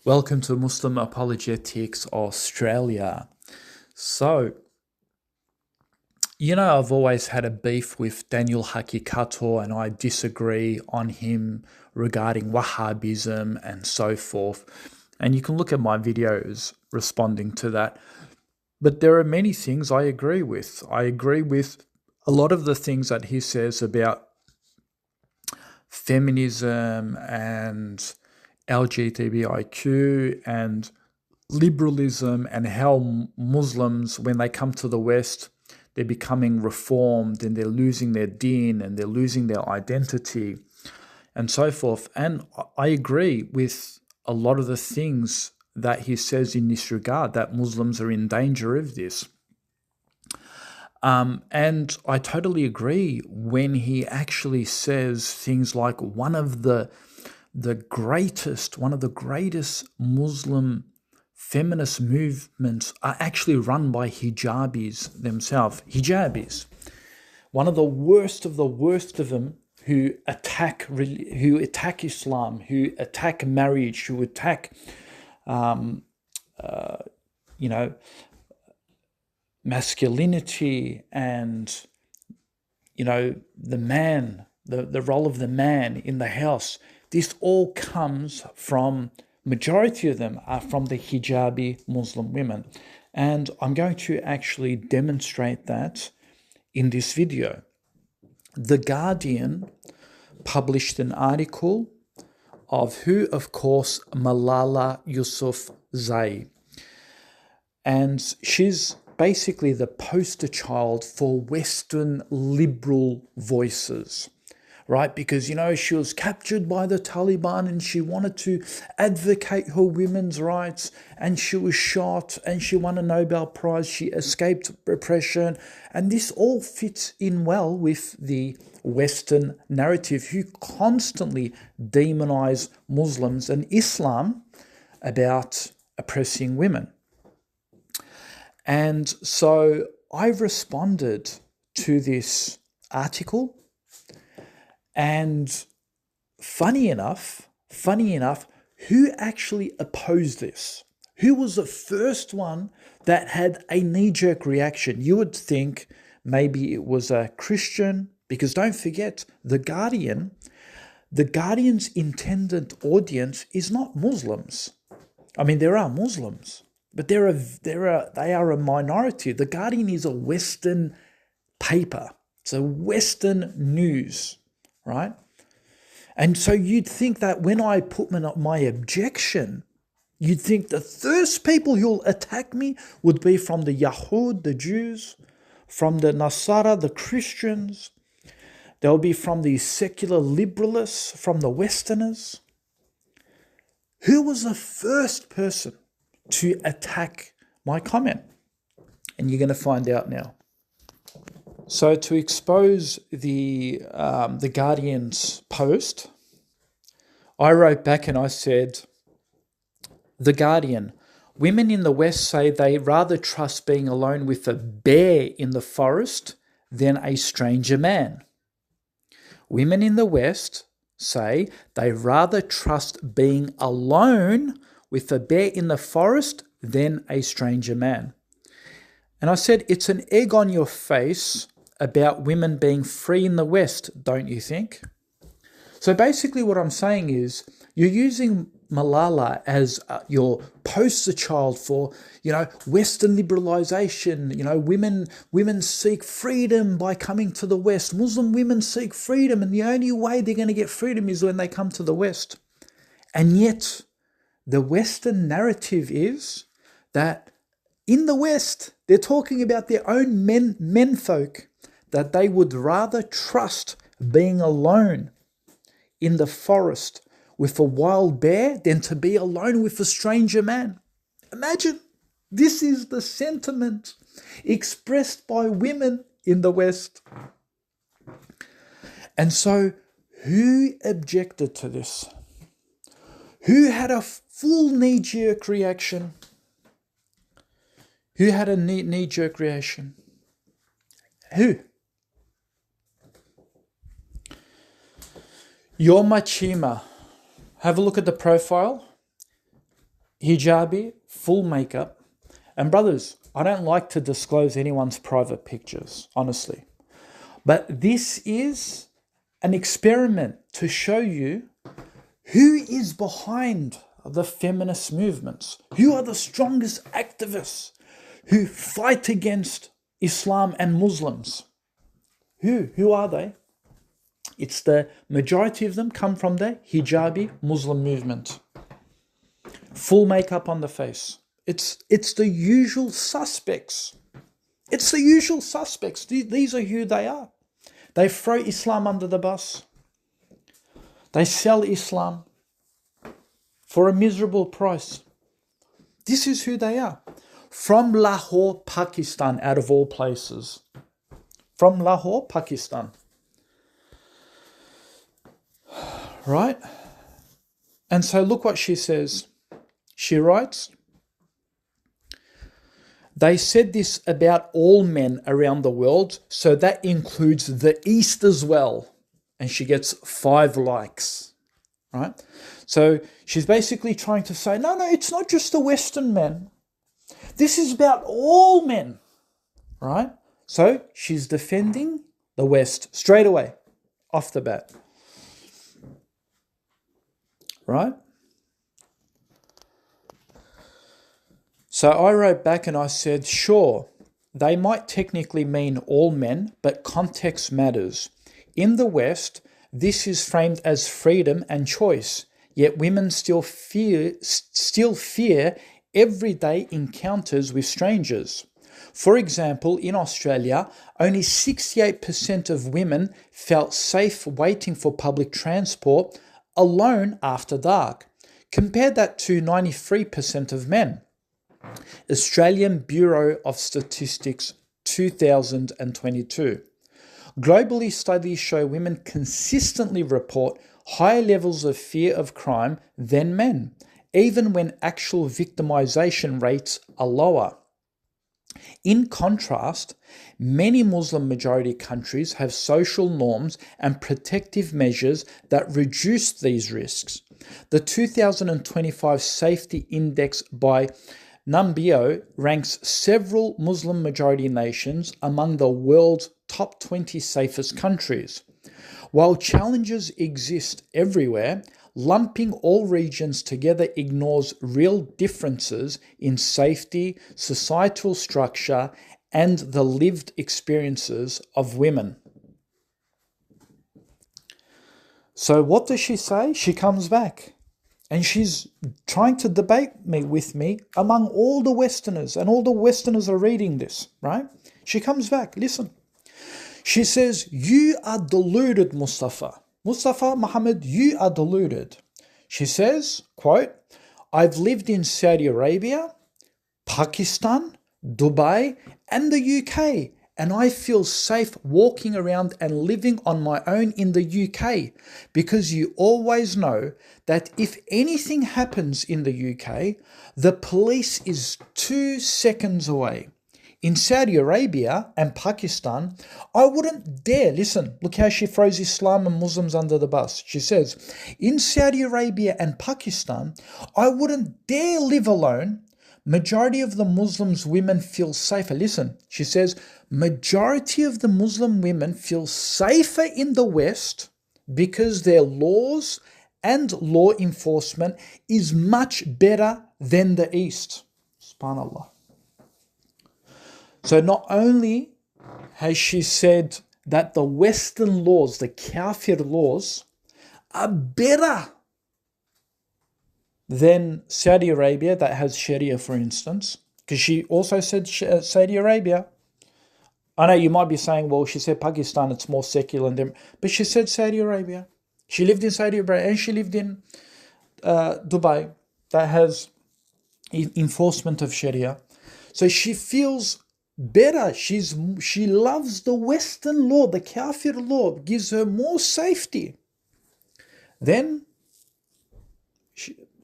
Welcome to Muslim Apologetics Australia. So, I've always had a beef with Daniel Hakikato, and I disagree on him regarding Wahhabism and so forth. And you can look at my videos responding to that. But there are many things I agree with. I agree with a lot of the things that he says about feminism and LGBTIQ and liberalism, and how Muslims, when they come to the West, they're becoming reformed and they're losing their deen and they're losing their identity and so forth. And I agree with a lot of the things that he says in this regard, that Muslims are in danger of this. And I totally agree when he actually says things like one of the greatest Muslim feminist movements are actually run by hijabis themselves. Hijabis, one of the worst of them, who attack Islam, who attack marriage, who attack, masculinity and the man, the role of the man in the house. This all comes from, majority of them are from the hijabi Muslim women. And I'm going to actually demonstrate that in this video. The Guardian published an article of who, of course, Malala Yousafzai. And she's basically the poster child for Western liberal voices, right? Because, she was captured by the Taliban and she wanted to advocate her women's rights, and she was shot and she won a Nobel Prize. She escaped repression. And this all fits in well with the Western narrative, who constantly demonize Muslims and Islam about oppressing women. And so I responded to this article, and funny enough, who actually opposed this? Who was the first one that had a knee-jerk reaction? You would think maybe it was a Christian, because don't forget, the Guardian's intended audience is not Muslims. I mean, there are Muslims, but they are a minority. The Guardian is a Western paper. It's a Western news, right? And so you'd think that when I put my objection, you'd think the first people who'll attack me would be from the Yahud, the Jews, from the Nasara, the Christians. They'll be from the secular liberalists, from the Westerners. Who was the first person to attack my comment? And you're going to find out now. So to expose the Guardian's post, I wrote back and I said, The Guardian, women in the West say they rather trust being alone with a bear in the forest than a stranger man. Women in the West say they rather trust being alone with a bear in the forest than a stranger man. And I said, it's an egg on your face about women being free in the West, don't you think? So basically what I'm saying is, you're using Malala as your poster child for, Western liberalization. Women seek freedom by coming to the West. Muslim women seek freedom, and the only way they're going to get freedom is when they come to the West. And yet, the Western narrative is that in the West, they're talking about their own menfolk, that they would rather trust being alone in the forest with a wild bear than to be alone with a stranger man. Imagine, this is the sentiment expressed by women in the West. And so, who objected to this? Who had a full knee-jerk reaction? Who had a knee-jerk reaction? Who? Yoma Chima. Have a look at the profile. hijabi, full makeup. And brothers, I don't like to disclose anyone's private pictures, honestly. But this is an experiment to show you who is behind the feminist movements, who are the strongest activists who fight against Islam and Muslims. Who are they? It's the majority of them come from the hijabi Muslim movement. Full makeup on the face. It's the usual suspects. It's the usual suspects. These are who they are. They throw Islam under the bus. They sell Islam for a miserable price. This is who they are. From Lahore, Pakistan, out of all places. From Lahore, Pakistan. Right? And so look what she says. She writes, they said this about all men around the world, so that includes the East as well. And she gets 5 likes, right? So she's basically trying to say, no, it's not just the Western men. This is about all men, right? So she's defending the West straight away, off the bat, right? So I wrote back and I said, sure, they might technically mean all men, but context matters. In the West, this is framed as freedom and choice, yet women still fear everyday encounters with strangers. For example, in Australia, only 68% of women felt safe waiting for public transport alone after dark. Compare that to 93% of men. Australian Bureau of Statistics 2022. Globally, studies show women consistently report higher levels of fear of crime than men, even when actual victimization rates are lower. In contrast, many Muslim majority countries have social norms and protective measures that reduce these risks. The 2025 Safety Index by Numbeo ranks several Muslim majority nations among the world's top 20 safest countries. While challenges exist everywhere, lumping all regions together ignores real differences in safety, societal structure, and the lived experiences of women. So what does she say? She comes back. And she's trying to debate with me among all the Westerners, and all the Westerners are reading this, right? She comes back, listen. She says, you are deluded, Mustafa. Mustafa Muhammad, you are deluded. She says, quote, I've lived in Saudi Arabia, Pakistan, Dubai, and the UK, and I feel safe walking around and living on my own in the UK, because you always know that if anything happens in the UK, the police is 2 seconds away. In Saudi Arabia and Pakistan, I wouldn't dare, listen, look how she throws Islam and Muslims under the bus. She says, in Saudi Arabia and Pakistan, I wouldn't dare live alone. Majority of the Muslims women feel safer. Listen, she says, majority of the Muslim women feel safer in the West because their laws and law enforcement is much better than the East. SubhanAllah. So not only has she said that the Western laws, the kafir laws, are better than Saudi Arabia that has Sharia, for instance, because she also said Saudi Arabia. I know you might be saying, well, she said Pakistan, it's more secular than, but she said Saudi Arabia. She lived in Saudi Arabia and she lived in Dubai that has enforcement of Sharia. So she feels better. She loves the Western law, the kafir law, gives her more safety than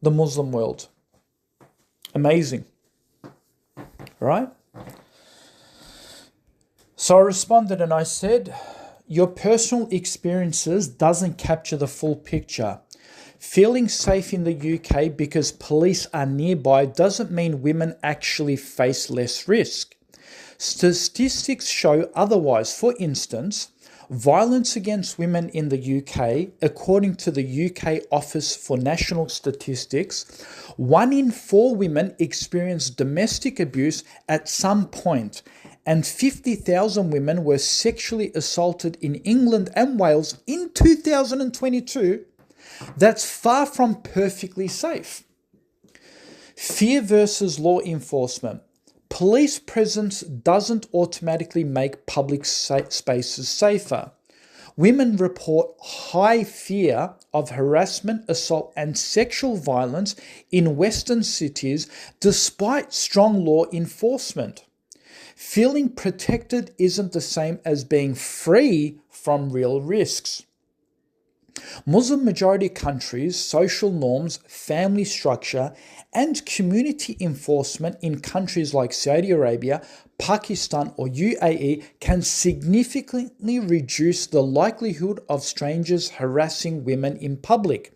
the Muslim world. Amazing. Right? So I responded and I said, your personal experiences doesn't capture the full picture. Feeling safe in the UK because police are nearby doesn't mean women actually face less risk. Statistics show otherwise. For instance, violence against women in the UK, according to the UK Office for National Statistics, 1 in 4 women experience domestic abuse at some point, and 50,000 women were sexually assaulted in England and Wales in 2022. That's far from perfectly safe. Fear versus law enforcement. Police presence doesn't automatically make public spaces safer. Women report high fear of harassment, assault, and sexual violence in Western cities despite strong law enforcement. Feeling protected isn't the same as being free from real risks. Muslim majority countries, social norms, family structure, and community enforcement in countries like Saudi Arabia, Pakistan, or UAE can significantly reduce the likelihood of strangers harassing women in public,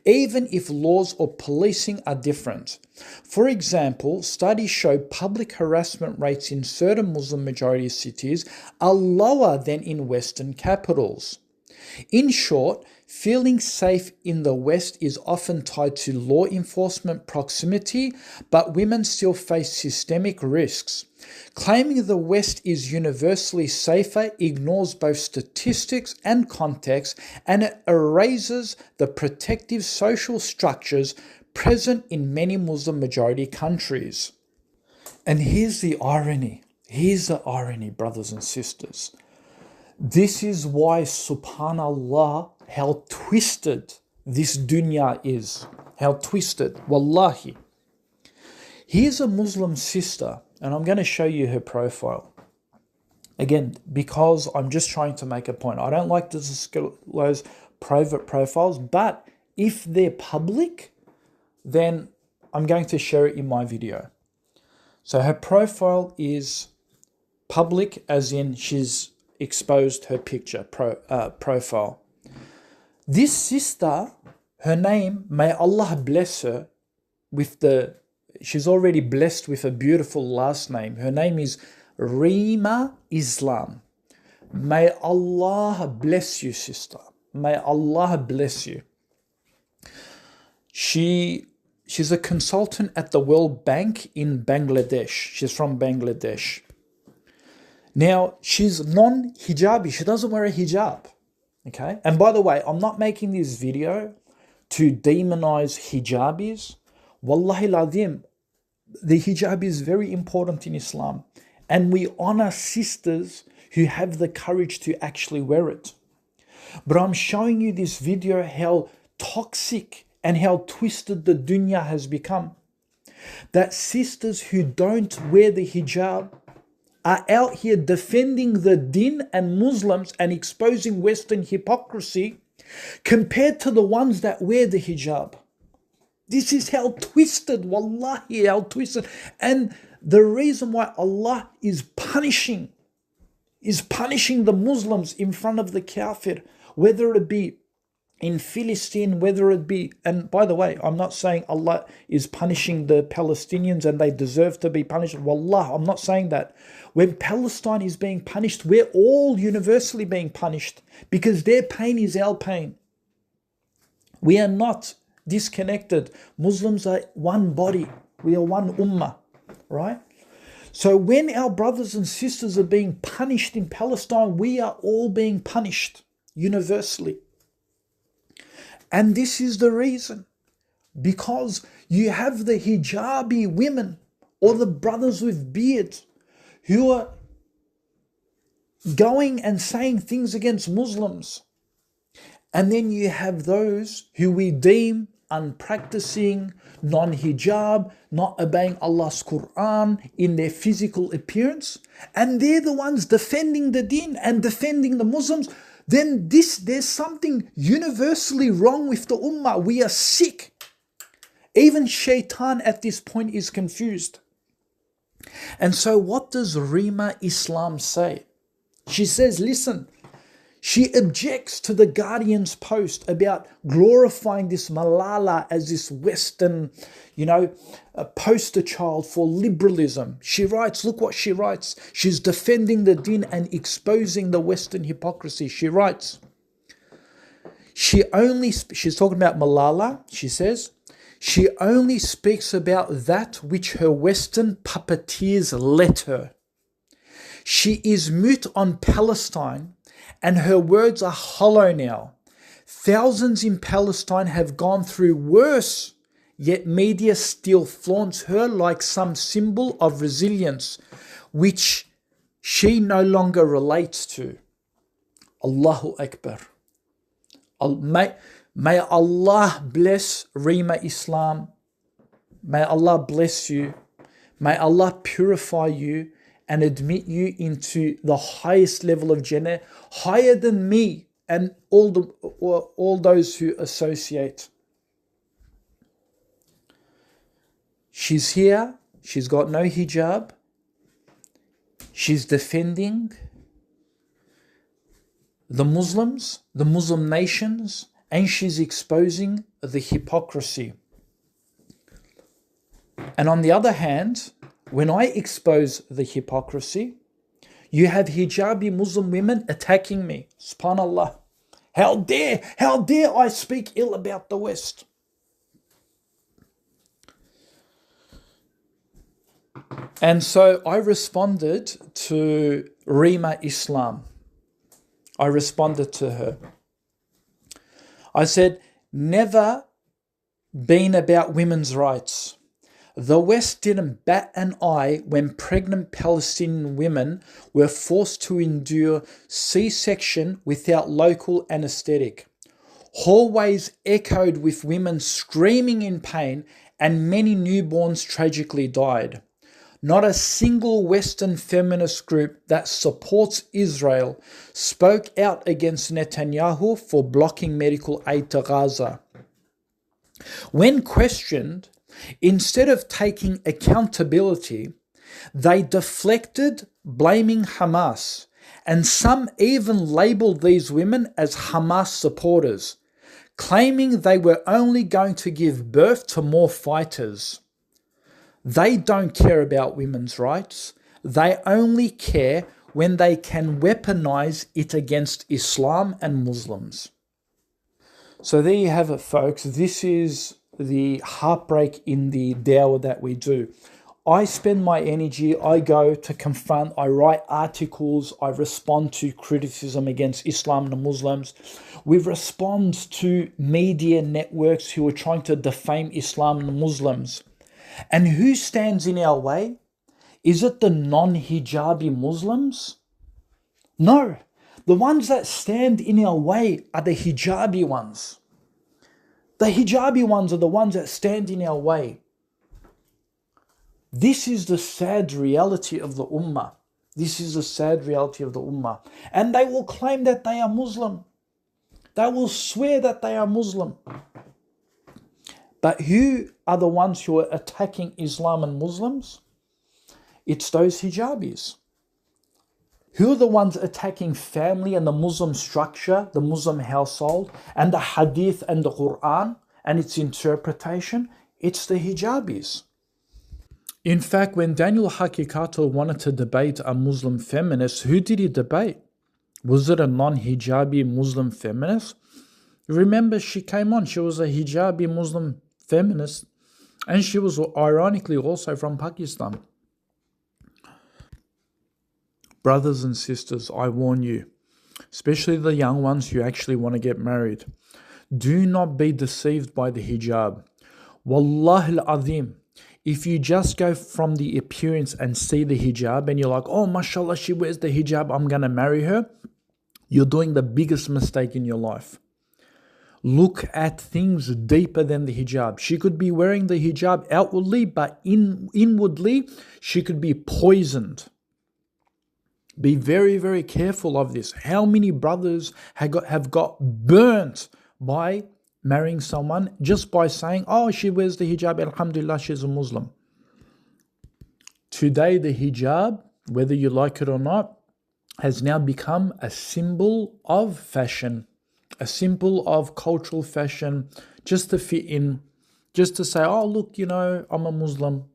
even if laws or policing are different. For example, studies show public harassment rates in certain Muslim majority cities are lower than in Western capitals. In short, feeling safe in the West is often tied to law enforcement proximity, but women still face systemic risks. Claiming the West is universally safer ignores both statistics and context, and it erases the protective social structures present in many Muslim majority countries. And here's the irony. Here's the irony, brothers and sisters. This is why, subhanallah, how twisted this dunya is. How twisted. Wallahi. Here's a Muslim sister, and I'm going to show you her profile. Again, because I'm just trying to make a point. I don't like to disclose private profiles, but if they're public, then I'm going to share it in my video. So her profile is public, as in she's exposed her picture profile. This sister, her name, may Allah bless her she's already blessed with a beautiful last name. Her name is Rima Islam. May Allah bless you, sister. May Allah bless you. She's a consultant at the World Bank in Bangladesh. She's from Bangladesh. Now, she's non-hijabi. She doesn't wear a hijab. Okay? And by the way, I'm not making this video to demonize hijabis. Wallahi ladim, the hijab is very important in Islam. And we honor sisters who have the courage to actually wear it. But I'm showing you this video how toxic and how twisted the dunya has become. That sisters who don't wear the hijab are out here defending the din and Muslims and exposing Western hypocrisy compared to the ones that wear the hijab. This is how twisted, wallahi, how twisted. And the reason why Allah is punishing the Muslims in front of the kafir, whether it be in Philistine, whether it be, and by the way, I'm not saying Allah is punishing the Palestinians and they deserve to be punished. Wallah, I'm not saying that. When Palestine is being punished, we're all universally being punished because their pain is our pain. We are not disconnected. Muslims are one body. We are one ummah, right? So when our brothers and sisters are being punished in Palestine, we are all being punished universally. And this is the reason. Because you have the hijabi women or the brothers with beards who are going and saying things against Muslims. And then you have those who we deem unpracticing, non-hijab, not obeying Allah's Quran in their physical appearance. And they're the ones defending the deen and defending the Muslims. Then there's something universally wrong with the ummah. We are sick. Even shaitan at this point is confused. And so what does Rima Islam say? She says, listen, She objects to the Guardian's post about glorifying this Malala as this Western, a poster child for liberalism. She writes, look what she writes. She's defending the din and exposing the Western hypocrisy. She writes, she's talking about Malala, she says, she only speaks about that which her Western puppeteers let her. She is mute on Palestine, and her words are hollow now. Thousands in Palestine have gone through worse, yet media still flaunts her like some symbol of resilience, which she no longer relates to. Allahu Akbar. May Allah bless Rima Islam. May Allah bless you. May Allah purify you and admit you into the highest level of Jannah, higher than me and all those who associate. She's here. She's got no hijab. She's defending the Muslims, the Muslim nations, and she's exposing the hypocrisy. And on the other hand, when I expose the hypocrisy, you have hijabi Muslim women attacking me. SubhanAllah. How dare I speak ill about the West? And so I responded to Rima Islam. I responded to her. I said, never been about women's rights. The West didn't bat an eye when pregnant Palestinian women were forced to endure C-section without local anesthetic. Hallways echoed with women screaming in pain, and many newborns tragically died. Not a single Western feminist group that supports Israel spoke out against Netanyahu for blocking medical aid to Gaza. When questioned, instead of taking accountability, they deflected, blaming Hamas, and some even labelled these women as Hamas supporters, claiming they were only going to give birth to more fighters. They don't care about women's rights. They only care when they can weaponize it against Islam and Muslims. So there you have it, folks. This is the heartbreak in the dawah that we do. I spend my energy, I go to confront, I write articles, I respond to criticism against Islam and Muslims. We respond to media networks who are trying to defame Islam and Muslims. And who stands in our way? Is it the non-hijabi Muslims? No. The ones that stand in our way are the hijabi ones. The hijabi ones are the ones that stand in our way. This is the sad reality of the ummah. This is the sad reality of the ummah. And they will claim that they are Muslim. They will swear that they are Muslim. But who are the ones who are attacking Islam and Muslims? It's those hijabis. Who are the ones attacking family and the Muslim structure, the Muslim household, and the hadith and the Quran and its interpretation? It's the hijabis. In fact, when Daniel Hakikato wanted to debate a Muslim feminist, who did he debate? Was it a non-hijabi Muslim feminist? Remember, she came on. She was a hijabi Muslim feminist, and she was ironically also from Pakistan. Brothers and sisters, I warn you, especially the young ones who actually want to get married, do not be deceived by the hijab. Wallahi al-azim, if you just go from the appearance and see the hijab and you're like, oh, mashallah, she wears the hijab, I'm going to marry her, you're doing the biggest mistake in your life. Look at things deeper than the hijab. She could be wearing the hijab outwardly, but inwardly, she could be poisoned. Be very, very careful of this. How many brothers have got burnt by marrying someone just by saying, oh, she wears the hijab, alhamdulillah, she's a Muslim. Today, the hijab, whether you like it or not, has now become a symbol of fashion, a symbol of cultural fashion, just to fit in, just to say, oh, look, I'm a Muslim.